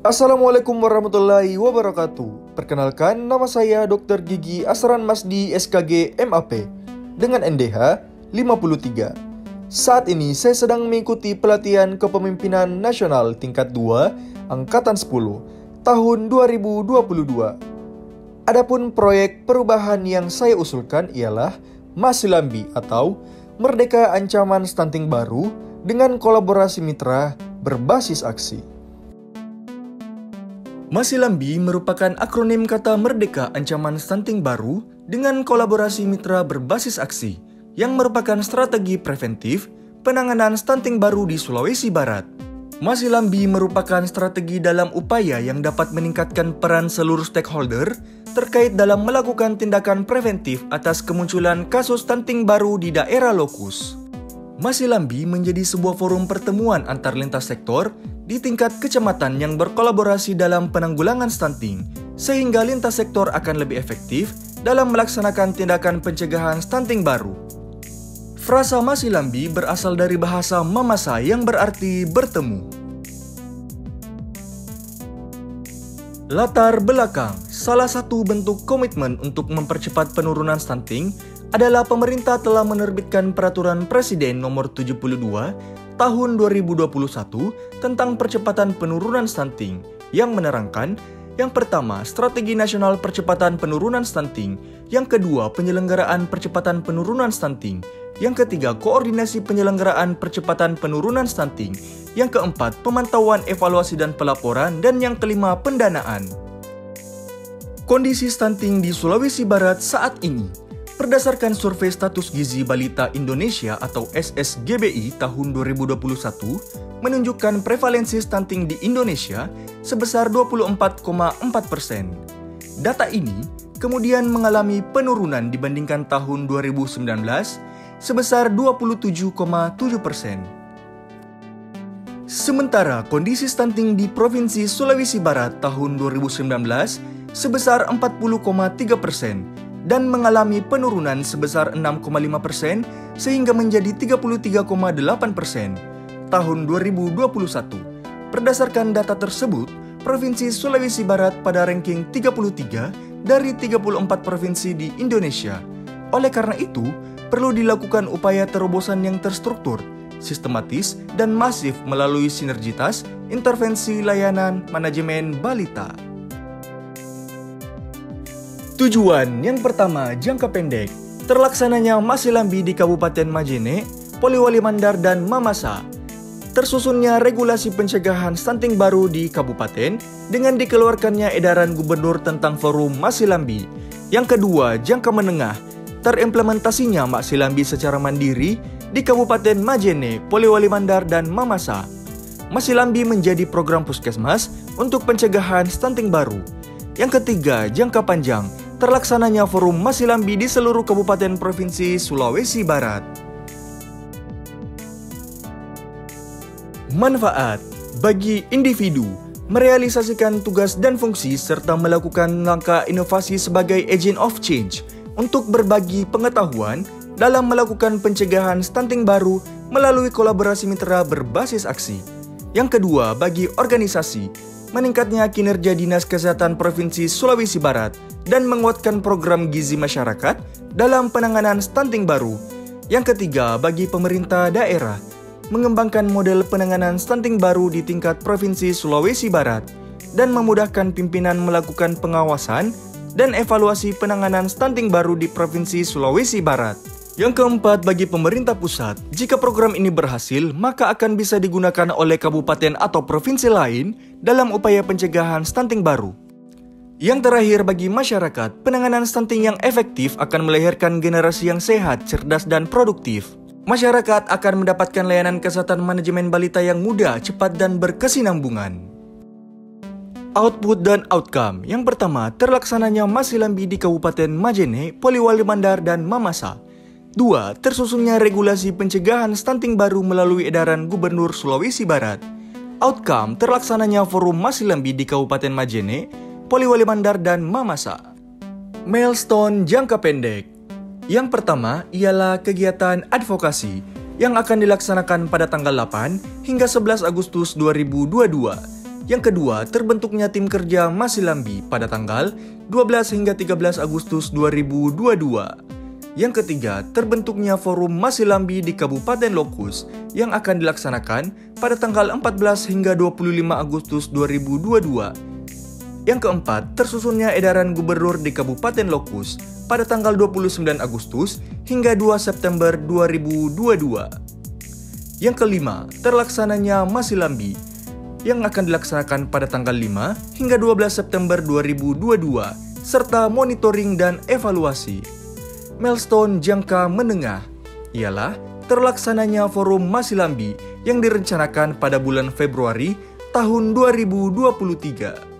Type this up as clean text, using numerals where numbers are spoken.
Assalamualaikum warahmatullahi wabarakatuh. Perkenalkan, nama saya Dr. Gigi Asran Masdi SKG MAP dengan NDH 53. Saat ini saya sedang mengikuti pelatihan kepemimpinan nasional tingkat 2 Angkatan 10 tahun 2022. Adapun proyek perubahan yang saya usulkan ialah Masilambi atau Merdeka Ancaman Stunting Baru dengan kolaborasi mitra berbasis aksi. Masilambi merupakan akronim kata Merdeka Ancaman Stunting Baru dengan kolaborasi mitra berbasis aksi yang merupakan strategi preventif penanganan stunting baru di Sulawesi Barat. Masilambi merupakan strategi dalam upaya yang dapat meningkatkan peran seluruh stakeholder terkait dalam melakukan tindakan preventif atas kemunculan kasus stunting baru di daerah lokus. Masilambi menjadi sebuah forum pertemuan antar lintas sektor di tingkat kecamatan yang berkolaborasi dalam penanggulangan stunting, sehingga lintas sektor akan lebih efektif dalam melaksanakan tindakan pencegahan stunting baru. Frasa Masilambi berasal dari bahasa Mamasa yang berarti bertemu. Latar belakang, salah satu bentuk komitmen untuk mempercepat penurunan stunting adalah pemerintah telah menerbitkan Peraturan Presiden Nomor 72 Tahun 2021 tentang percepatan penurunan stunting yang menerangkan yang pertama, strategi nasional percepatan penurunan stunting, yang kedua, penyelenggaraan percepatan penurunan stunting, yang ketiga, koordinasi penyelenggaraan percepatan penurunan stunting, yang keempat, pemantauan, evaluasi dan pelaporan, dan yang kelima, pendanaan. Kondisi stunting di Sulawesi Barat saat ini. Berdasarkan survei status gizi balita Indonesia atau SSGBI tahun 2021 menunjukkan prevalensi stunting di Indonesia sebesar 24,4%. Data ini kemudian mengalami penurunan dibandingkan tahun 2019 sebesar 27,7%. Sementara kondisi stunting di Provinsi Sulawesi Barat tahun 2019 sebesar 40,3%. Dan mengalami penurunan sebesar 6,5% sehingga menjadi 33,8% tahun 2021. Berdasarkan data tersebut, Provinsi Sulawesi Barat pada ranking 33 dari 34 provinsi di Indonesia. Oleh karena itu, perlu dilakukan upaya terobosan yang terstruktur, sistematis, dan masif melalui sinergitas intervensi layanan manajemen balita. Tujuan yang pertama, jangka pendek, terlaksananya Masilambi di Kabupaten Majene, Poliwali Mandar, dan Mamasa. Tersusunnya regulasi pencegahan stunting baru di kabupaten dengan dikeluarkannya edaran gubernur tentang forum Masilambi. Yang kedua, jangka menengah, terimplementasinya Masilambi secara mandiri di Kabupaten Majene, Poliwali Mandar, dan Mamasa. Masilambi menjadi program puskesmas untuk pencegahan stunting baru. Yang ketiga, jangka panjang, terlaksananya forum Masilambi di seluruh kabupaten provinsi Sulawesi Barat. Manfaat bagi individu, merealisasikan tugas dan fungsi serta melakukan langkah inovasi sebagai agent of change untuk berbagi pengetahuan dalam melakukan pencegahan stunting baru melalui kolaborasi mitra berbasis aksi. Yang kedua, bagi organisasi, meningkatnya kinerja Dinas Kesehatan Provinsi Sulawesi Barat dan menguatkan program gizi masyarakat dalam penanganan stunting baru. Yang ketiga, bagi pemerintah daerah, mengembangkan model penanganan stunting baru di tingkat Provinsi Sulawesi Barat dan memudahkan pimpinan melakukan pengawasan dan evaluasi penanganan stunting baru di Provinsi Sulawesi Barat. Yang keempat, bagi pemerintah pusat, jika program ini berhasil, maka akan bisa digunakan oleh kabupaten atau provinsi lain dalam upaya pencegahan stunting baru. Yang terakhir, bagi masyarakat, penanganan stunting yang efektif akan melahirkan generasi yang sehat, cerdas, dan produktif. Masyarakat akan mendapatkan layanan kesehatan manajemen balita yang mudah, cepat, dan berkesinambungan. Output dan outcome. Yang pertama, terlaksananya Masilambi di Kabupaten Majene, Poliwali Mandar, dan Mamasa. 2. Tersusunnya regulasi pencegahan stunting baru melalui edaran Gubernur Sulawesi Barat. Outcome, terlaksananya forum Masilambi di Kabupaten Majene, Poliwali Mandar, dan Mamasa. Milestone jangka pendek. Yang pertama ialah kegiatan advokasi yang akan dilaksanakan pada tanggal 8 hingga 11 Agustus 2022. Yang kedua, terbentuknya tim kerja Masilambi pada tanggal 12 hingga 13 Agustus 2022. Yang ketiga, terbentuknya Forum Masilambi di Kabupaten Lokus yang akan dilaksanakan pada tanggal 14 hingga 25 Agustus 2022. Yang keempat, tersusunnya edaran gubernur di Kabupaten Lokus pada tanggal 29 Agustus hingga 2 September 2022. Yang kelima, terlaksananya Masilambi yang akan dilaksanakan pada tanggal 5 hingga 12 September 2022 serta monitoring dan evaluasi. Milestone jangka menengah ialah terlaksananya Forum Masilambi yang direncanakan pada bulan Februari tahun 2023.